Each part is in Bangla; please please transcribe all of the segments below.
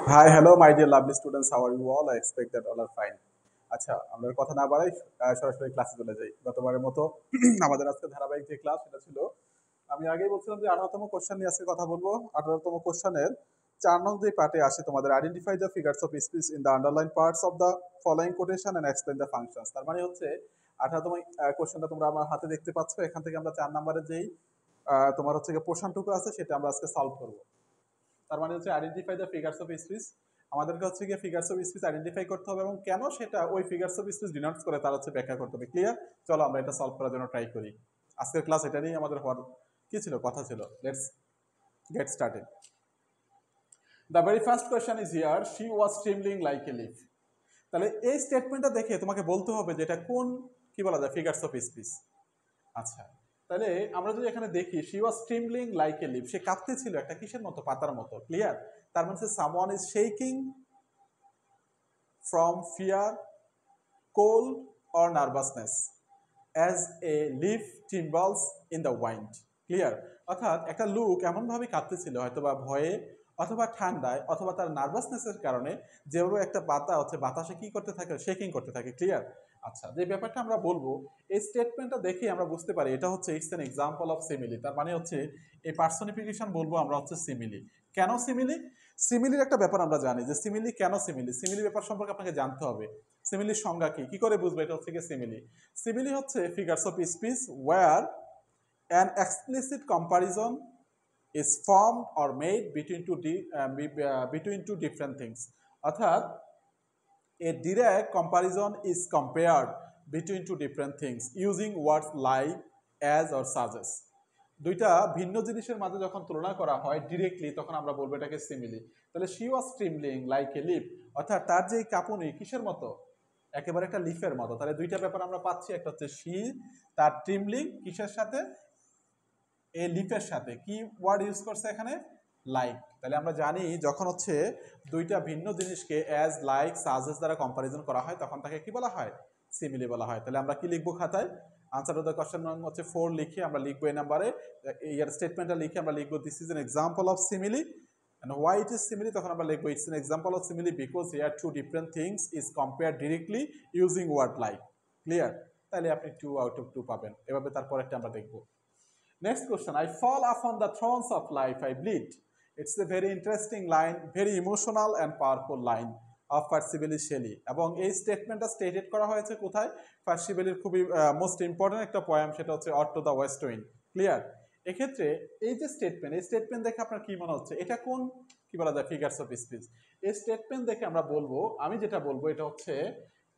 Hi, hello, my dear lovely students. How are you all? I expect that all are fine. আচ্ছা, আমরা কথা না বাড়াই সরাসরি ক্লাসে চলে যাই। গতবারের মতো আমাদের আজকে ধারাবাহিক যে ক্লাস সেটা ছিল, আমি আগেই বলছিলাম যে 18তম কোশ্চেন নিয়ে আজকে কথা বলবো। 18তম কোশ্চেনের 4 নং যে পার্টে আসে তোমাদের identify the figures of speech in the underlined parts of the following quotation and explain the functions. তার মানে হচ্ছে 18তম কোশ্চেনটা তোমরা আমার হাতে দেখতে পাচ্ছ। এখান থেকে আমরা 4 নম্বরের যেই তোমার হচ্ছে পোর্শনটুকু আছে সেটা আমরা আজকে সলভ করব। তার মানে হচ্ছে identify the figures of speech. আমাদেরকে হচ্ছে গিয়ে ফিগারস অফ স্পিচ আইডেন্টিফাই করতে হবে এবং কেন সেটা ওই ফিগারস অফ স্পিচ ডিনোটস করে তার হচ্ছে ব্যাখ্যা করতে হবে। ক্লিয়ার? চলো আমরা এটা সলভ করার জন্য ট্রাই করি। আজকের ক্লাস এটা নিয়ে আমাদের হওয়ার কি ছিল, কথা ছিল। Let's get started. The very first question is here, she was trembling like a leaf. তাহলে এই স্টেটমেন্টটা দেখে তোমাকে বলতে হবে যে এটা কোন কি বলা যায় ফিগারস অফ স্পিচ। আচ্ছা, তাহলে আমরা যদি এখানে দেখি she was trembling like a leaf, সে কাঁপতে ছিল একটা কিসের মতো, পাতার মতো। ক্লিয়ার? তার মানে someone is shaking from fear, cold or nervousness as a leaf trembles in the wind. Clear? অর্থাৎ একটা লোক এমনভাবে কাঁপতেছিল হয়তো বা ভয়ে অথবা ঠান্ডায় অথবা তার নার্ভাসনেসের কারণে, যেভাবে একটা পাতা হচ্ছে বাতাসে কি করতে থাকে, শেকিং করতে থাকে। ক্লিয়ার? আচ্ছা, যে ব্যাপারটা আমরা বলবো এই স্টেটমেন্টটা দেখে আমরা বুঝতে পারি এটা হচ্ছে it's an example of simile. তার মানে হচ্ছে এই পার্সনিফিকেশন বলবো আমরা হচ্ছে সিমিলি। কেন সিমিলি? সিমিলির একটা ব্যাপার আমরা জানি যে সিমিলি কেন সিমিলি, সিমিলি ব্যাপার সম্পর্কে আপনাকে জানতে হবে। সিমিলির সংজ্ঞা কি, কি করে বুঝবো এটা হচ্ছে কি সিমিলি? সিমিলি হচ্ছে figures of speech where an explicit comparison is formed or made between two different things. অর্থাৎ a direct comparison is compared between two different things using words like as or such as. দুইটা ভিন্ন জিনিসের মাঝে যখন তুলনা করা হয় ডিরেক্টলি তখন আমরা বলবো এটাকে সিমিলি। তাহলে she was trembling like a leaf, অর্থাৎ তার যে কাঁপুনি কিসের মতো, একেবারে একটা লিফের মতো। তাহলে দুইটা ব্যাপার আমরা পাচ্ছি, একটা হচ্ছে শি তার ট্রিমলিং কিসের সাথে, এ লিফের সাথে। কি ওয়ার্ড ইউজ করছে এখানে? লাইক। তাহলে আমরা জানি যখন হচ্ছে দুইটা ভিন্ন জিনিসকে অ্যাজ লাইক সাজেস দ্বারা কম্পারিজন করা হয় তখন তাকে কি বলা হয়? সিমিলি বলা হয়। তাহলে আমরা কি লিখবো খাতায়? আনসার টু দ্য কোশ্চেন হচ্ছে 4 লিখে আমরা লিখবো এই নাম্বারে, ইয়ার স্টেটমেন্টটা লিখে আমরা লিখবো this is an example of simile. And why it is simile তখন আমরা লিখবো it's an example of simile because here two different things is compared directly using word like. Clear? তাহলে আপনি 2 out of 2 পাবেন। এভাবে তারপরেরটা আমরা দেখবো। Next question, I fall upon the thrones of life, I bleed. It's a very interesting line, very emotional and powerful line of Percival Shelley. এবং এই স্টেটমেন্টটা স্টেটেড করা হয়েছে কোথায়? পার্সিভেলির খুবই মোস্ট ইম্পর্টেন্ট একটা পোয়েম, সেটা হচ্ছে ode to the West Wind. Clear? এক্ষেত্রে এই যে স্টেটমেন্ট, এই স্টেটমেন্ট দেখে আপনার কি মনে হচ্ছে এটা কোন কি বলা যায় ফিগারস অফ স্পিচ? এই স্টেটমেন্ট দেখে আমরা বলবো, আমি যেটা বলবো এটা হচ্ছে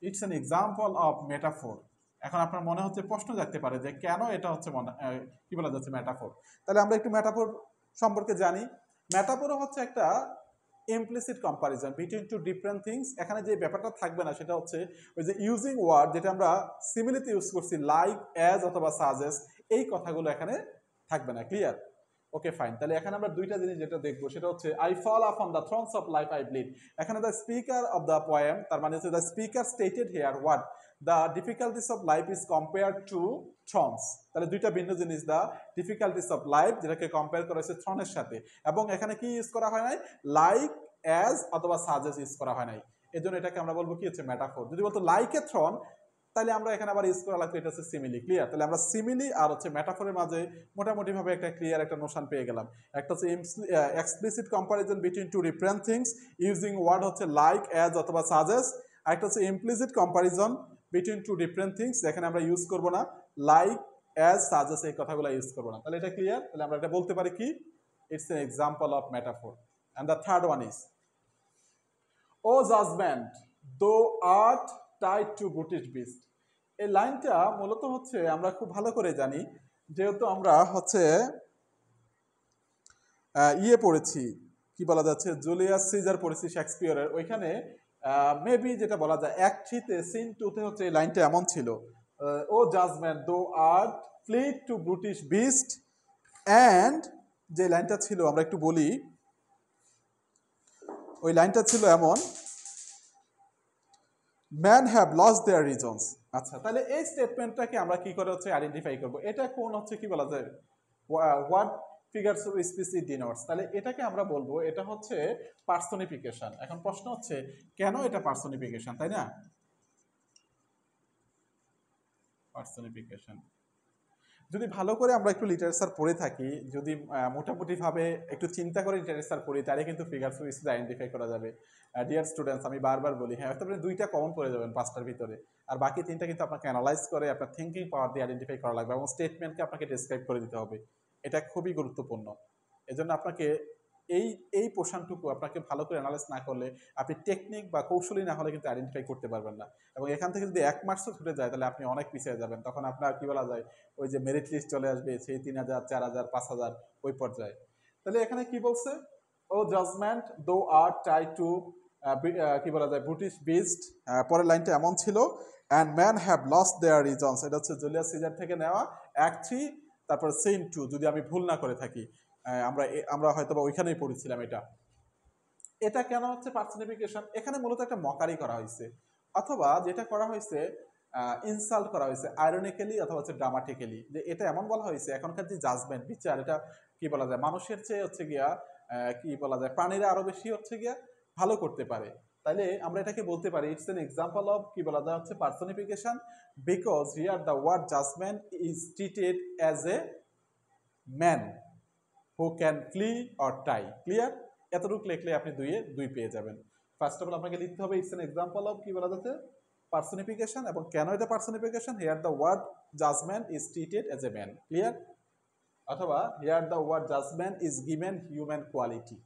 it's an example of metaphor. এখন আপনার মনে হচ্ছে প্রশ্ন জাগতে পারে যে কেন এটা হচ্ছে কি বলা যাচ্ছে মেটাফোর। তাহলে আমরা একটু মেটাফোর সম্পর্কে জানি। মেটাফোর হচ্ছে একটা implicit comparison between two different things. এখানে যে ব্যাপারটা থাকবে না সেটা হচ্ছে ওই যে ইউজিং ওয়ার্ড, যেটা আমরা সিমিলিতে ইউজ করছি লাইক অ্যাজ অথবা সাজেস, এই কথাগুলো এখানে থাকবে না। ক্লিয়ার? Okay fine. তাহলে এখানে আমরা দুইটা জিনিস যেটা দেখবো সেটা হচ্ছে I fall upon the thorns of life I bleed. এখানে the speaker of the poem, তার মানে হচ্ছে the speaker stated here what the difficulties of life is compare to thorns. তাহলে দুইটা ভিন্ন জিনিস, দ্য ডিফিকাল্টিস অফ লাইফ যেটাকে কম্পেয়ার করা হয়েছে থ্রনের সাথে, এবং এখানে কি ইউজ করা হয় নাই? লাইক অ্যাজ অথবা সাজেস ইউজ করা হয় নাই। এই জন্য এটাকে আমরা বলবো কি হচ্ছে মেটাফোর। যদি বলতো লাইক এ থ্রন তাহলে আমরা এখানে আবার ইউজ করা লাগতো এটা হচ্ছে সিমিলি। ক্লিয়ার? তাহলে আমরা সিমিলি আর হচ্ছে মেটাফোরের মাঝে মোটামুটি ভাবে একটা ক্লিয়ার একটা নোশন পেয়ে গেলাম। একটা হচ্ছে explicit comparison between two different things using word হচ্ছে লাইক অ্যাজ অথবা সাজেস, আর একটা হচ্ছে implicit comparison between two different things যেখানে আমরা ইউজ করব না লাইক অ্যাজ সাজেস, এই কথাগুলো ইউজ করবো না। তাহলে এটা ক্লিয়ার? তাহলে আমরা এটা বলতে পারি কি it's an example of metaphor. And the third one is o judgement thou art tied to British beast. এই লাইনটা মূলত হচ্ছে আমরা খুব ভালো করে জানি, যেহেতু আমরা হচ্ছে পড়েছি কি বলা যাচ্ছে জুলিয়াস সিজার পড়েছি শেক্সপিয়ারের, ওইখানে মেবি যেটা বলা যায় অ্যাক্ট 3-তে সিন 2-তে হচ্ছে এই লাইনটা এমন ছিল, O judgement thou art fled to British beast, and যে লাইনটা ছিল আমরা একটু বলি, ওই লাইনটা ছিল এমন, man have lost their reasons. আচ্ছা, তাহলে এই স্টেটমেন্টটাকে আমরা কি করে হচ্ছে আইডেন্টিফাই করব, এটা কোন হচ্ছে কি বলা যায় what figures of speech it denotes, তাহলে এটাকে আমরা বলবো এটা হচ্ছে পার্সনিফিকেশন। এখন প্রশ্ন হচ্ছে কেন এটা পার্সনিফিকেশন, তাই না? পার্সনিফিকেশন যদি ভালো করে আমরা একটু লিটারেচার পড়ে থাকি, যদি মোটামুটিভাবে একটু চিন্তা করে লিটারেচার পড়ি, তাহলে কিন্তু ফিগারস অফ স্পিচ আইডেন্টিফাই করা যাবে। ডিয়ার স্টুডেন্টস, আমি বারবার বলি, হ্যাঁ হয়তো আপনি 2টা কমন পড়ে যাবেন 5টার ভিতরে, আর বাকি 3টা কিন্তু আপনাকে অ্যানালাইজ করে আপনার থিঙ্কিং পাওয়ার দিয়ে আইডেন্টিফাই করা লাগবে এবং স্টেটমেন্টকে আপনাকে ডেসক্রাইব করে দিতে হবে। এটা খুবই গুরুত্বপূর্ণ। এজন্য আপনাকে এই এই পোর্শনটুকু আপনাকে ভালো করে অ্যানালাইজ না করলে আপনি টেকনিক বা কৌশলী না হলে কিন্তু আইডেন্টিফাই করতে পারবেন না। এবং এখান থেকে যদি 1 মার্কসও ছুটে যায় তাহলে আপনি অনেক পিছিয়ে যাবেন, তখন আপনার কি বলা যায় ওই যে মেরিট লিস্ট চলে আসবে সেই 3000, 4000, 5000 ওই পর্যায়ে। তাহলে এখানে কি বলছে, ও জাজমেন্ট দো আর ট্রাই টু কি বলা যায় ব্রিটিশ বিস্ট, পরের লাইনটা এমন ছিল, and man have lost their reasons, এটা হচ্ছে জুলিয়াস সিজার থেকে নেওয়া অ্যাক্ট 3 তারপর সিন 2, যদি আমি ভুল না করে থাকি। আমরা হয়তো বা ওইখানেই পড়েছিলাম এটা। এটা কেন হচ্ছে পার্সনিফিকেশন, এখানে মূলত একটা মকারি করা হয়েছে, অথবা যেটা করা হয়েছে ইনসাল্ট করা হয়েছে আইরনিক্যালি অথবা হচ্ছে ড্রামাটিক্যালি, যে এটা এমন বলা হয়েছে এখনকার যে জাজমেন্ট বিচার, এটা কি বলা যায় মানুষের চেয়ে হচ্ছে গিয়া কি বলা যায় প্রাণীরা আরো বেশি হচ্ছে গিয়া ভালো করতে পারে। তাইলে আমরা এটাকে বলতে পারি ইটস এন এক্সাম্পল অফ কি বলা যায় হচ্ছে personification, because here the word judgement is treated as a man who can flee or tie. Clear? এতটুকু লিখলে আপনি 2 এ 2 পেয়ে যাবেন। ফার্স্ট অফ অল আপনাকে লিখতে হবে ইটস এন এক্সাম্পল অফ কি বলা যাচ্ছে পার্সনিফিকেশন, এবং কেন এটা personification, here the word judgement is treated as a man. Clear? অথবা here the word judgement is given human quality,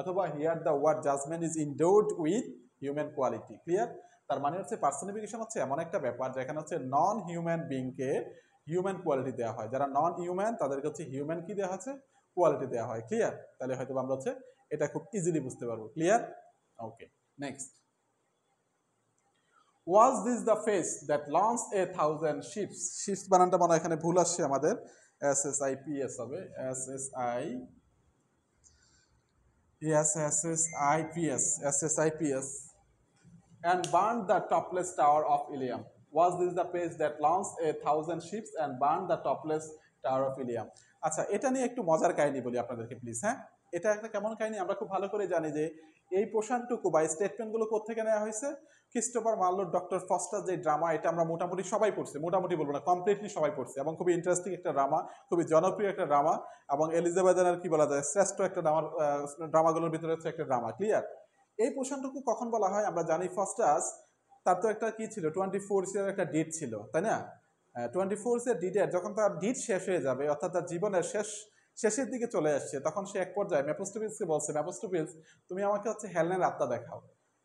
অথবা here the word judgement is endowed with human quality. Clear? তার মানে হচ্ছে পার্সনিফিকেশন হচ্ছে এমন একটা ব্যাপার যেখানে হচ্ছে নন হিউম্যান বিংকে হিউম্যান কোয়ালিটি দেওয়া হয়, যারা নন হিউম্যান তাদেরকে হচ্ছে হিউম্যান কি দেওয়া হচ্ছে কোয়ালিটি দেওয়া হয়। ক্লিয়ার? তাহলে হয়তো আমরা হচ্ছে এটা খুব ইজিলি বুঝতে পারবো। Clear? Okay, next. Was this the face that launch 1000 ships, ships বানানটা মনে হয় এখানে ভুল আসছে আমাদের, SSIPS হবে, SSIPS, and burned the topless tower of Ilium. Was this the page that launched 1000 ships and burned the topless tower of Ilium? আচ্ছা, এটা নিয়ে একটু মজার কাহিনী বলি আপনাদেরকে প্লিজ। হ্যাঁ, এটা একটা কেমন কাহিনী আমরা খুব ভালো করে জানি যে এই পোর্শনটুকু বা স্টেটমেন্টগুলো কোত্থেকে নেওয়া হয়েছে, ক্রিস্টোফার মার্লোর ডক্টর ফস্টার যে ড্রামা, এটা আমরা মোটামুটি সবাই পড়ছে, মোটামুটি বলবো না কমপ্লিটলি সবাই পড়ছে, এবং খুবই ইন্টারেস্টিং একটা ড্রামা, খুবই জনপ্রিয় একটা ড্রামা, এবং এলিজাবেথের কি বলা যায় শ্রেষ্ঠ একটা ড্রামাগুলোর ভিতরে হচ্ছে একটা ড্রামা। ক্লিয়ার? এই পোর্শনটুকু কখন বলা হয় আমরা জানি, ফস্টাস তার তো একটা কি ছিল 24 এর একটা ডেট ছিল, তাই না? 24 এর ডিডের যখন তার ডিট শেষ হয়ে যাবে, অর্থাৎ তার জীবনের শেষের দিকে চলে আসছে, তখন সে এক পর্যায়ে মেপোস্টোফিলসকে বলছে, মেপোস্টোফিলস তুমি আমাকে হচ্ছে হেলেনের আত্মা দেখাও।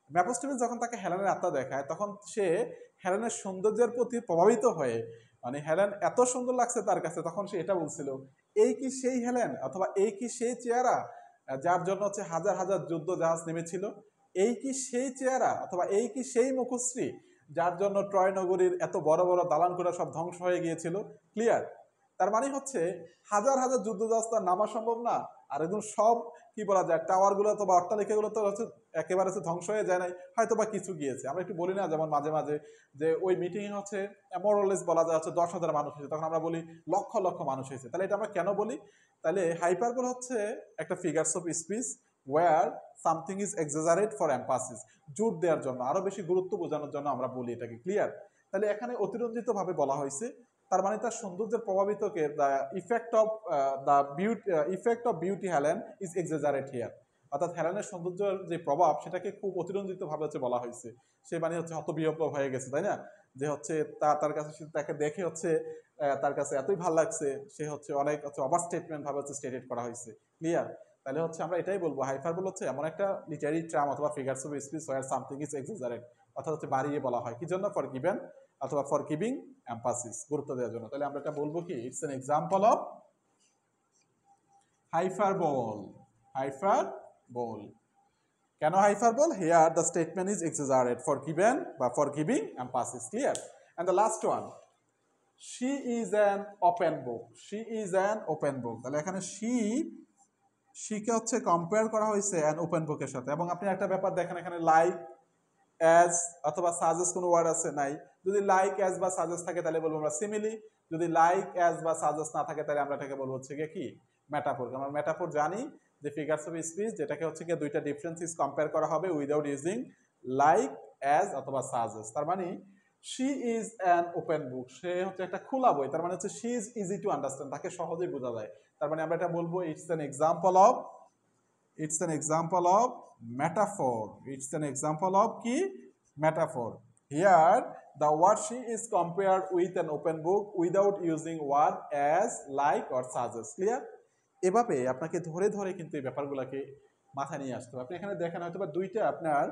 মেপোস্টোফিলস যখন তাকে হেলেনের আত্মা দেখায়, তখন সে হেলেনের সৌন্দর্যের প্রতি প্রভাবিত হয়ে, মানে হেলেন এত সুন্দর লাগছে তার কাছে, তখন সে এটা বলছিল, এই কি সেই হেলেন, অথবা এই কি সেই চেহারা যার জন্য হচ্ছে হাজার হাজার যুদ্ধ জাহাজ নেমেছিল, এই কি সেই চেহারা, অথবা এই কি সেই মুখশ্রী যার জন্য ট্রয় নগরীর এত বড় বড় দালানকোঠা সব ধ্বংস হয়ে গিয়েছিল। ক্লিয়ার? তার মানে হচ্ছে হাজার হাজার যুদ্ধ জাহাজ তো নামা সম্ভব না, আর একদম সব কি বলা যায় টাওয়ারগুলো তো বা অট্টালিকাগুলো তো হচ্ছে একেবারে হচ্ছে ধ্বংস হয়ে যায় নাই, হয়তো বা কিছু গিয়েছে। আমরা একটু বলি না যেমন মাঝে মাঝে যে ওই মিটিং হচ্ছে মোরলেস বলা যায় হচ্ছে 10,000 মানুষ হয়েছে, তখন আমরা বলি লক্ষ লক্ষ মানুষ হয়েছে। তাহলে এটা আমরা কেন বলি? তাহলে হাইপারবোল হচ্ছে একটা figures of speech where something is exaggerate for emphasis, জোর দেওয়ার জন্য, আরো বেশি গুরুত্ব বোঝানোর জন্য আমরা বলি এটাকে। ক্লিয়ার? তাহলে এখানে অতিরঞ্জিত ভাবে বলা হয়েছে, তার মানে তার সৌন্দর্যের প্রভাবিতকে the effect of beauty Helen is exaggerate here, অর্থাৎ হেলেনের সৌন্দর্যের যে প্রভাব সেটাকে খুব অতিরঞ্জিত ভাবে হচ্ছে বলা হয়েছে। সে মানে হচ্ছে হতবিহ্বল হয়ে গেছে, তাই না? যে হচ্ছে তার কাছে তাকে দেখে হচ্ছে তার কাছে এতই ভালো লাগছে, সে হচ্ছে অনেক হচ্ছে ওভার স্টেটমেন্ট ভাবে হচ্ছে স্টেটেড করা হয়েছে। ক্লিয়ার? তাহলে হচ্ছে আমরা এটাই বলবো হাইপারবোল হচ্ছে এমন একটা লিটারি টার্ম অথবা figures of speech where something is exaggerate, অর্থাৎ হচ্ছে বাড়িয়ে বলা হয় কি জন্য, ফর গিভেন অথবা ফর গিভিং এমফাসিস, গুরুত্ব দেওয়ার জন্য। তাহলে আমরা এটা বলবো কি it's an example of hyperbole. Hyperbole কেন hyperbole? Here the statement is exaggerate for given বা for giving emphasis. Clear? And the last one, she is an open book, she is an open book। তাহলে এখানে she-কে হচ্ছে কম্পেয়ার করা হয়েছে অ্যান ওপেন বুকের সাথে। এবং আপনি একটা ব্যাপার দেখেন এখানে লাইক অ্যাজ অথবা সাজেস্ট কোনো ওয়ার্ড আছে নাই, যদি লাইক অ্যাজ বা সাজেস্ট থাকে তাহলে বলবো আমরা সিমিলি, যদি লাইক অ্যাজ বা সাজেস্ট না থাকে তাহলে আমরা এটাকে বলবো হচ্ছে কি মেটাফোর। আমরা মেটাফোর জানি যে ফিগারস অফ স্পিচ যেটাকে হচ্ছে কি দুইটা ডিফারেন্সেস কম্পেয়ার করা হবে উইদাউট ইউজিং লাইক, অ্যাজ অথবা সাজেস। তার মানে she is an open book, সে হচ্ছে একটা খোলা বই, তার মানে হচ্ছে she is easy to understand, তাকে সহজেই বোঝা যায়। তার মানে আমরা এটা বলবো it's an example of, it's an example of metaphor, it's an example of কি metaphor. Here the word she is compared with an open book without using word as, like or suggest. Clear? এভাবে আপনাকে ধরে ধরে কিন্তু এই ব্যাপারগুলোকে মাথায় নিয়ে আসতে হবে। আপনি এখানে দেখেন হয়তো বা দুইটা আপনার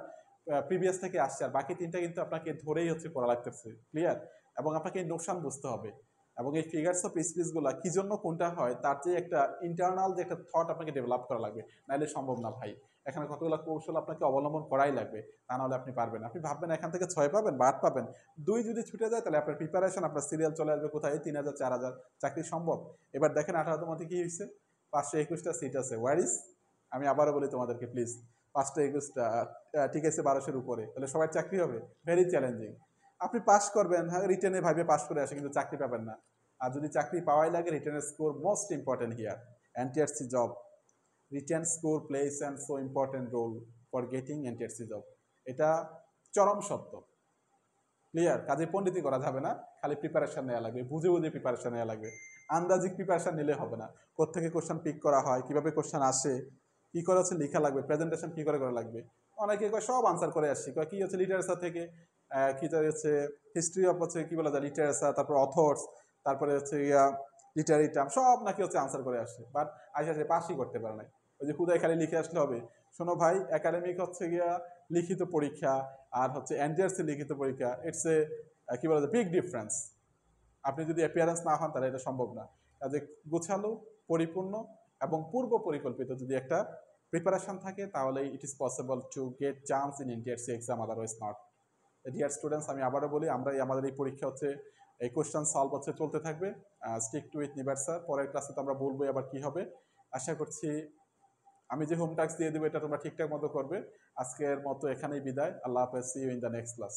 প্রিভিয়াস থেকে আসছে আর বাকি তিনটা কিন্তু আপনাকে ধরেই হচ্ছে পড়া লাগতেছে। ক্লিয়ার? এবং আপনাকে এই নোশন বুঝতে হবে এবং এই ফিগারস অফ স্পিচগুলো কি জন্য কোনটা হয় তার যে একটা ইন্টারনাল যে একটা থট আপনাকে ডেভেলপ করা লাগবে, নাহলে সম্ভব না ভাই। এখানে কতগুলো কৌশল আপনাকে অবলম্বন করাই লাগবে, তা নাহলে আপনি পারবেন। আপনি ভাববেন এখান থেকে 6 পাবেন বা 8 পাবেন, 2 যদি ছুটে যায় তাহলে আপনার প্রিপারেশন, আপনার সিরিয়াল চলে আসবে কোথায় 3000 4000, চাকরি সম্ভব। এবার দেখেন 18তম মধ্যে কি হয়েছে, 521টা সিট আছে। ওয়ার ইজ, আমি আবারও বলি তোমাদেরকে প্লিজ, 521টা ঠিক আছে 1200-এর উপরে, তাহলে সবার চাকরি হবে? Very challenging. আপনি পাস করবেন, হ্যাঁ রিটেনে ভাবে পাস করে আসে, কিন্তু চাকরি পাবেন না। আর যদি চাকরি পাওয়াই লাগে, রিটেনের score most important here. NTRC job, written score plays and so important role for getting NTRC job, এটা চরম সত্য। ক্লিয়ার? কাজে পণ্ডিতি করা যাবে না, খালি প্রিপারেশন নেওয়া লাগবে, বুঝে বুঝে প্রিপারেশন নেওয়া লাগবে। আন্দাজিক প্রিপারেশন নিলে হবে না। কোত্থেকে কোশ্চেন পিক করা হয়, কিভাবে কোশ্চেন আসে, কি করে হচ্ছে লেখা লাগবে, প্রেজেন্টেশন কি করে করা লাগবে। অনেকে কয় সব আনসার করে আসছি, কয় কি হচ্ছে লিটারেচার থেকে, কি হচ্ছে হিস্ট্রি অফ হচ্ছে কি বলা যায় লিটারেচার, তারপর অথর্স, তারপরে হচ্ছে লিটারি টার্ম, সব নাকি হচ্ছে আনসার করে আসছে, বাট আইসা সে পাসই করতে পারে না। ওই যে খুদাই খালি লিখে আসলে হবে? শোনো ভাই, একাডেমিক হচ্ছে গিয়া লিখিত পরীক্ষা আর হচ্ছে এনটিআরসি লিখিত পরীক্ষা, ইটস এ কি বলা যায় বিগ ডিফারেন্স। আপনি যদি অ্যাপিয়ারেন্স না হন তাহলে এটা সম্ভব না। কাজে গোছালো, পরিপূর্ণ এবং পূর্ব পরিকল্পিত যদি একটা প্রিপারেশন থাকে তাহলে it is possible to get chance in NTRC exam, otherwise not. Dear students, আমি আবারও বলি, আমরা আমাদের এই পরীক্ষা হচ্ছে এই কোশ্চেন সলভ হচ্ছে চলতে থাকবে। স্টিক টু উইথ নিবার স্যার, পরের ক্লাসে তো আমরা বলবোই আবার কি হবে। আশা করছি আমি যে হোম টাস্ক দিয়ে দেবো এটা তোমরা ঠিকঠাক মতো করবে। আজকের মতো এখানেই বিদায়। আল্লাহ হাফেজ, see you in the next class.